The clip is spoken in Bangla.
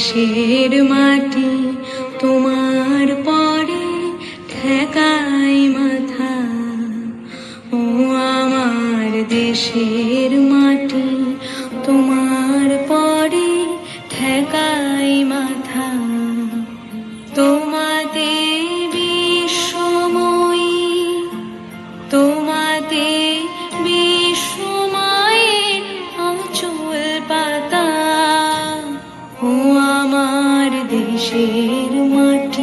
দেশের মাটি তোমার পরে ঠেকাই মাথা। ও আমার দেশের মাটি তোমার পরে ঠেকাই মাথা। তোমাতে বিশ্বময়ী, তোমাতে বিশ্বময়ের আঁচল পাতা। ও আমার দেশের মাটি